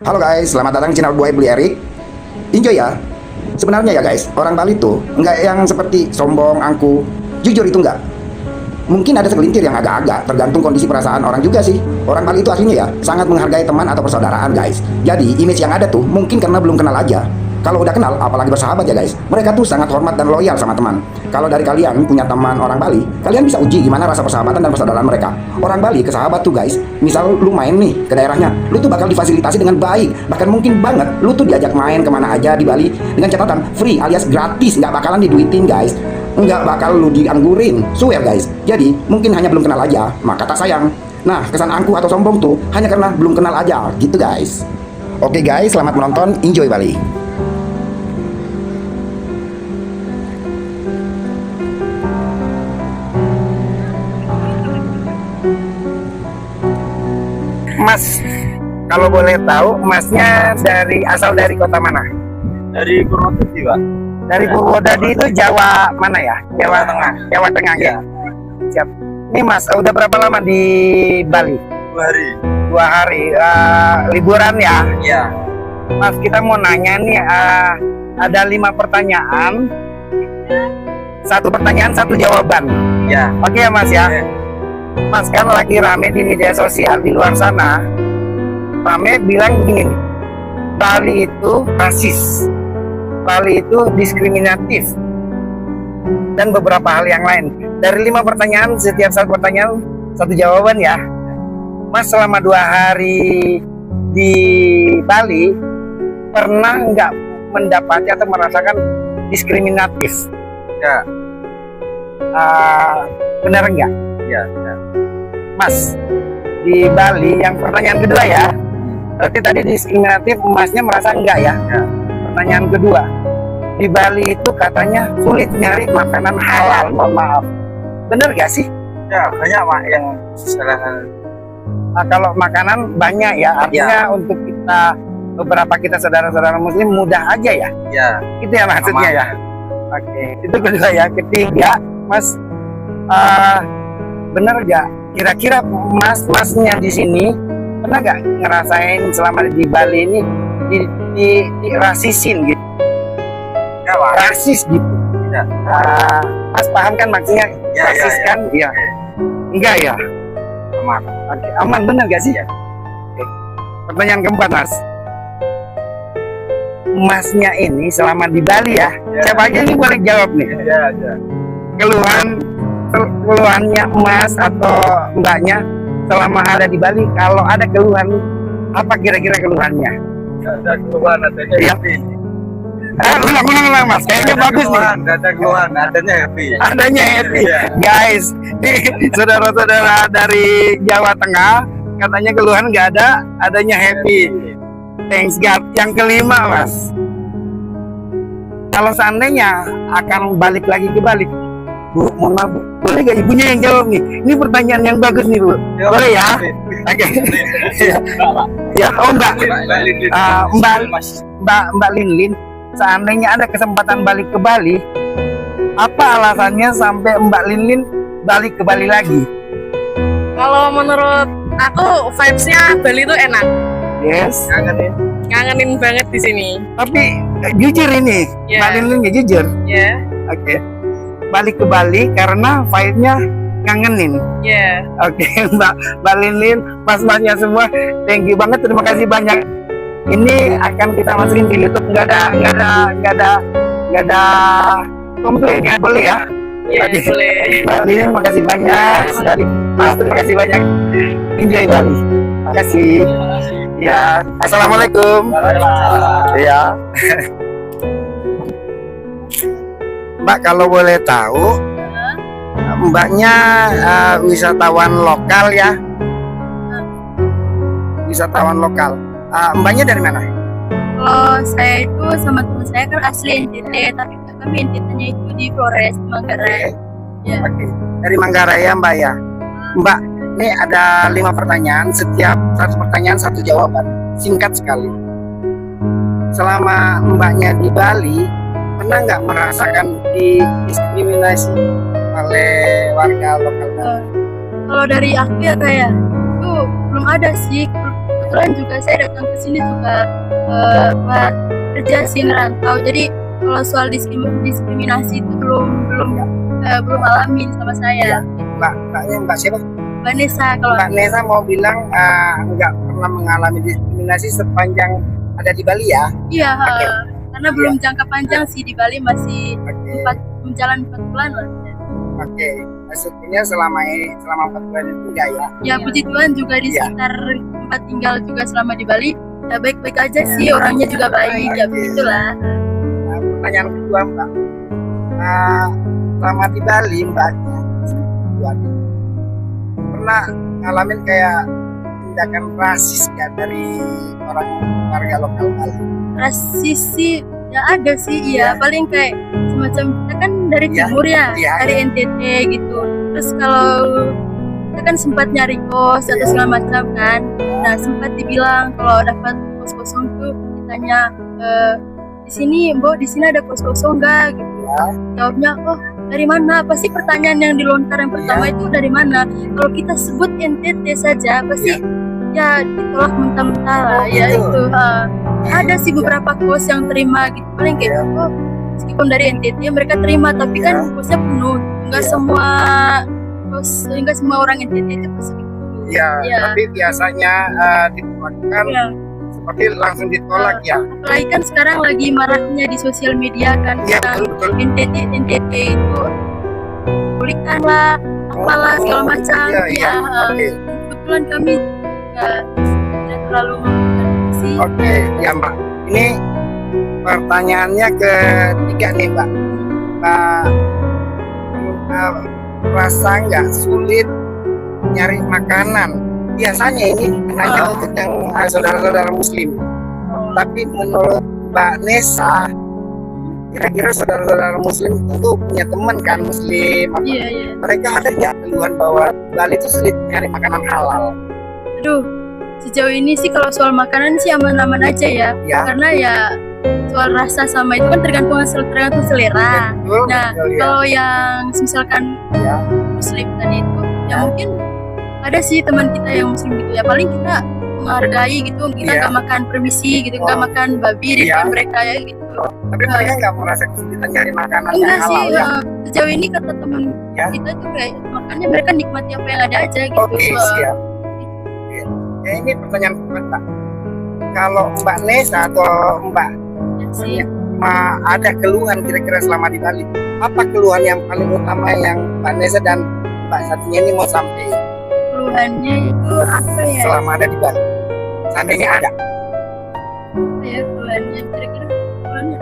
Halo guys, selamat datang di channel Buai Beli Erik. Enjoy ya. Sebenarnya ya guys, orang Bali tuh nggak yang seperti sombong, angkuh. Jujur itu nggak. Mungkin ada segelintir yang agak-agak, tergantung kondisi perasaan orang juga sih. Orang Bali itu aslinya ya, sangat menghargai teman atau persaudaraan guys. Jadi, image yang ada tuh mungkin karena belum kenal aja. Kalau udah kenal, apalagi bersahabat ya guys, mereka tuh sangat hormat dan loyal sama teman. Kalau dari kalian punya teman orang Bali, kalian bisa uji gimana rasa persahabatan dan persaudaraan mereka. Orang Bali ke sahabat tuh guys, misal lu main nih ke daerahnya, lu tuh bakal difasilitasi dengan baik. Bahkan mungkin banget, lu tuh diajak main kemana aja di Bali dengan catatan free alias gratis, nggak bakalan diduitin guys. Nggak bakal lu dianggurin, swear guys. Jadi, mungkin hanya belum kenal aja, maka tak sayang. Nah, kesan angkuh atau sombong tuh hanya karena belum kenal aja, gitu guys. Oke guys, selamat menonton, enjoy Bali. Mas, kalau boleh tahu, masnya asal dari kota mana? Dari Purwodadi, Pak. Dari Purwodadi itu Jawa mana ya? Jawa Tengah. Jawa Tengah ya. Siap. Ini Mas, udah berapa lama di Bali? 2 hari. 2 hari. Liburan ya? Iya. Mas, kita mau nanya nih, ada 5 pertanyaan. 1 pertanyaan, 1 jawaban. Ya. Oke ya Mas ya? Oke. Mas, kan lagi rame di media sosial di luar sana. Rame bilang begini, Bali itu rasis, Bali itu diskriminatif, dan beberapa hal yang lain. Dari 5 pertanyaan, setiap 1 pertanyaan 1 jawaban ya. Mas, selama 2 hari di Bali, pernah nggak mendapati atau merasakan diskriminatif? Ya. Benar nggak? Ya. Mas, di Bali, yang pertanyaan kedua ya, berarti tadi diskriminatif, Masnya merasa enggak ya? Pertanyaan kedua, di Bali itu katanya sulit nyari makanan halal, mohon maaf. Bener gak sih? Ya, banyak Pak yang salah. Kalau makanan banyak ya, artinya untuk beberapa kita saudara-saudara muslim mudah aja ya? Ya. Itu ya maksudnya ya? Oke, itu kedua ya. Ketiga, Mas, bener gak? Kira-kira masnya di sini pernah gak ngerasain selama di Bali ini di rasisin gitu? Ya, Pak. Rasis gitu. Ya. Mas paham kan maksudnya Ya, rasis ya, ya. kan? Iya. Enggak ya? Aman. Oke, aman bener gak sih? Oke. Pertanyaan keempat Mas. Masnya ini selama di Bali ya, Ya. siapa aja nih boleh jawab nih? Ya, ya. Keluhannya Mas atau Mbaknya selama ada di Bali, kalau ada keluhan, apa kira-kira keluhannya? Ada keluhan, adanya Iya. happy. Ulang Mas, kayaknya bagus nih. Ada keluhan, adanya happy. Adanya happy. Iya. Guys, saudara-saudara dari Jawa Tengah katanya keluhan nggak ada, adanya happy. Thanks God. Yang kelima Mas, kalau seandainya akan balik lagi ke Bali, Bu, mohon maaf, Bu, boleh gak ibunya yang jawab nih? Ini pertanyaan yang bagus nih Bu. Boleh ya? Oke. Ya, oh Mbak, Mbak Linlin, seandainya ada kesempatan balik ke Bali, apa alasannya sampai Mbak Linlin balik ke Bali lagi? Kalau menurut aku vibes-nya Bali itu enak, Yes. ngangenin banget di sini. Tapi jujur ini, Ya. Mbak Linlin ya jujur. Ya, Oke. Balik ke Bali karena vibe-nya ngangenin. ya. Oke, Mbak Linlin, mas-masnya semua, thank you banget, terima kasih banyak. Ini akan kita masukin di YouTube, nggak ada komplain ya, boleh ya? Ya, Oke. boleh. Mbak Linlin, makasih banyak. Mas, terima kasih banyak. Enjoy Bali. Terima kasih. Ya, assalamualaikum. Ya. Mbak, kalau boleh tahu, Mbaknya wisatawan lokal ya? Wisatawan lokal. Mbaknya dari mana? Kalau saya itu sama teman saya kan asli NTT, tapi kami NTT-nya itu di Flores, Manggarai. Ya. Oke. Dari Manggarai ya Mbak ya? Mbak, ini ada 5 pertanyaan, setiap 1 pertanyaan 1 jawaban. Singkat sekali. Selama Mbaknya di Bali, pernah nggak merasakan diskriminasi oleh warga lokal? Kalau dari aku ya kayak itu belum ada sih. kebetulan juga saya datang ke sini juga buat kerja sih, ngerantau. Jadi kalau soal diskriminasi itu belum alami sama saya. Mbak siapa? Vanessa, kalau Mbak Nesa mau bilang nggak pernah mengalami diskriminasi sepanjang ada di Bali ya? iya, Oke. karena belum jangka panjang sih, di Bali masih Oke. menjalan 4 bulan lah. Oke. Maksudnya selama 4 bulan itu enggak ya? Ya puji Tuhan juga di Iya. sekitar tempat tinggal juga selama di Bali ya baik-baik aja sih, orangnya juga baik, ya begitulah. Nah, pertanyaan kedua Mbak, selama di Bali Mbaknya pernah ngalamin kayak tindakan rasis ya dari orang warga lokal Bali? Rasis sih ya ada sih, ya paling kayak semacam kita kan dari Iya. timur ya, Iya, dari NTT gitu. Terus kalau kita kan sempat nyari kos atau segala macam kan, nah sempat dibilang kalau dapat kos kosong tuh ditanya, di sini Mbok, di sini ada kos kosong nggak gitu. Ya. Jawabnya, oh dari mana? Pasti pertanyaan yang dilontar yang pertama itu dari mana. Kalau kita sebut NTT saja pasti ya ditolak mentah-mentah lah. Oh, Ya gitu. itu ada sih beberapa kos yang terima gitu. Paling kayak oh meskipun dari NTT mereka terima, tapi kan kosnya penuh. Enggak semua kos, enggak semua orang NTT itu pasti gitu. Ya, Iya. tapi biasanya ditolakkan Ya. seperti langsung ditolak ya. Apalagi kan sekarang lagi maraknya di sosial media kan, Iya, tentang betul. NTT itu kulikan lah, apalah segala macam. Iya, iya. Ya, Oke. kebetulan kami tidak terlalu mengerti. Oke, ya Mbak. Ini pertanyaannya ketiga nih Mbak. Rasa nggak sulit nyari makanan? Biasanya ini hanya untuk yang saudara-saudara Muslim. Tapi menurut Mbak Nesa, kira-kira saudara-saudara Muslim tentu punya teman kan Muslim. Iya, iya. Mereka ada nggak keluhan bahwa Bali itu sulit nyari makanan halal? Aduh, sejauh ini sih kalau soal makanan sih aman-aman aja ya. Ya. Karena ya soal rasa sama itu kan tergantung selera. Betul, Nah, betul, ya. kalau yang misalkan Ya. Muslim tadi itu, ya Ya. mungkin ada sih teman kita yang Muslim gitu ya. Paling kita menghargai gitu, kita Iya. nggak makan permisi gitu, nggak Oh. makan babi di Iya. depan mereka ya gitu. Tapi mereka nggak merasa kesulitan nyari makanan yang Enggak sih, halal ya? sejauh ini kata teman Ya. kita tuh kayak makanya mereka nikmati apa yang ada aja gitu. Oke, siap. Oke. Ya, ini pertanyaan kedua, Mbak. Kalau Mbak Nesa atau Mbak Ya sih. ada keluhan kira-kira selama di Bali? Apa keluhan yang paling utama yang Mbak Nesa dan Mbak satunya ini mau sampaikan Keluhannya itu apa ya? selama ada di Bali? Seandainya ada. Apa ya keluhannya? Kira-kira keluhannya?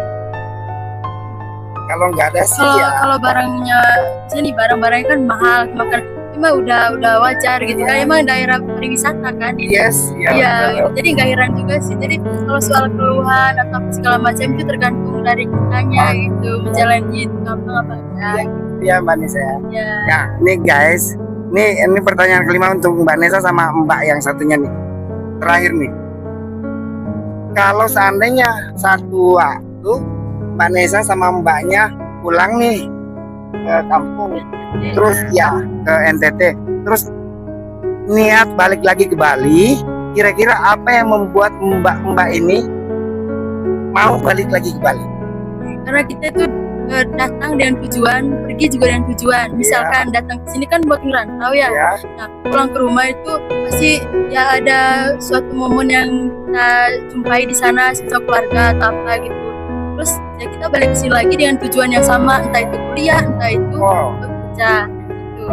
Kalau nggak ada sih Kalau ya. kalau barangnya, misalnya nih barang-barangnya kan mahal, makan cuma udah wajar gitu kan, emang daerah pariwisata kan ini. Yes, ya. Iya, betul. jadi nggak heran juga sih. Jadi kalau soal keluhan atau apa segala macam itu tergantung dari kitanya gitu, menjalani itu gampang apa enggak. Ya, Mbak Nesa ya. Ya, Ya, nih guys, ini pertanyaan kelima untuk Mbak Nesa sama Mbak yang satunya nih. Terakhir nih, kalau seandainya satu waktu Mbak Nesa sama Mbaknya pulang nih ke kampung, terus ya ke NTT, terus niat balik lagi ke Bali, kira-kira apa yang membuat Mbak ini mau balik lagi ke Bali? karena kita itu datang dengan tujuan, pergi juga dengan tujuan. Misalkan datang ke sini kan buat ngerantau ya. Ya, Nah, pulang ke rumah itu pasti ya ada suatu momen yang kita jumpai di sana, sama keluarga atau apa gitu. Terus ya kita balik ke sini lagi dengan tujuan yang sama, entah itu kuliah, entah itu oh, bekerja gitu.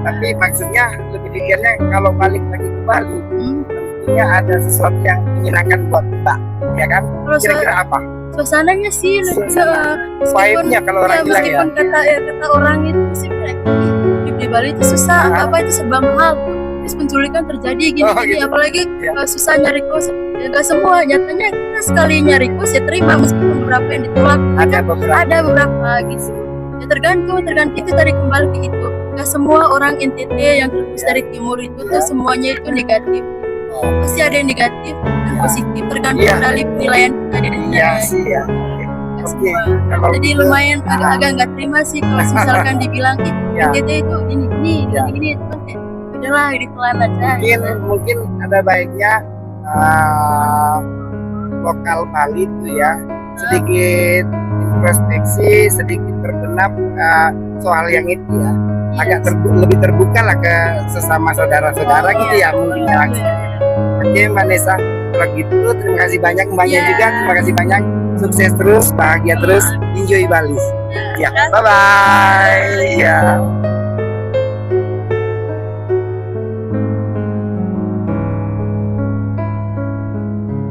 tapi maksudnya lebih pikirnya kalau balik lagi ke Bali, Hmm. tentunya ada sesuatu yang menyenangkan buat Mbak, ya kan? Kalau Kira-kira apa? suasananya sih lebih Suasana. Vibe-nya kalau orang bilang ya. meskipun kata orang itu sih hidup di Bali itu susah, Ah. apa itu serba mahal. Terus penculikan terjadi gini, Oh, gitu. apalagi Ya. susah nyari kos. Ya nggak semua, nyatanya kita sekali nyari kos ya terima, meskipun beberapa yang ditolak, Ada beberapa. ada beberapa gitu. Ya tergantung itu tadi kembali ke itu. Nggak semua orang NTT yang terus dari timur itu tuh semuanya itu negatif. Oh, Pasti ada yang negatif dan positif, tergantung Iya. dari penilaian kita di iya sih ya. Nggak Oke, semua. kalau Jadi gitu, lumayan agak-agak nggak terima sih kalau misalkan dibilang Ya. NTT itu Ya. gini, cuman kayak udahlah di pelan aja. mungkin ada baiknya lokal Bali itu ya, sedikit introspeksi, sedikit berbenah soal yang itu ya, agak lebih terbuka lah ke sesama saudara-saudara gitu ya mungkin ya. Oke Mbak Nesa, kalau gitu terima kasih banyak Mbaknya juga, terima kasih banyak, sukses terus, bahagia terus, enjoy Bali. Ya, bye bye. Ya.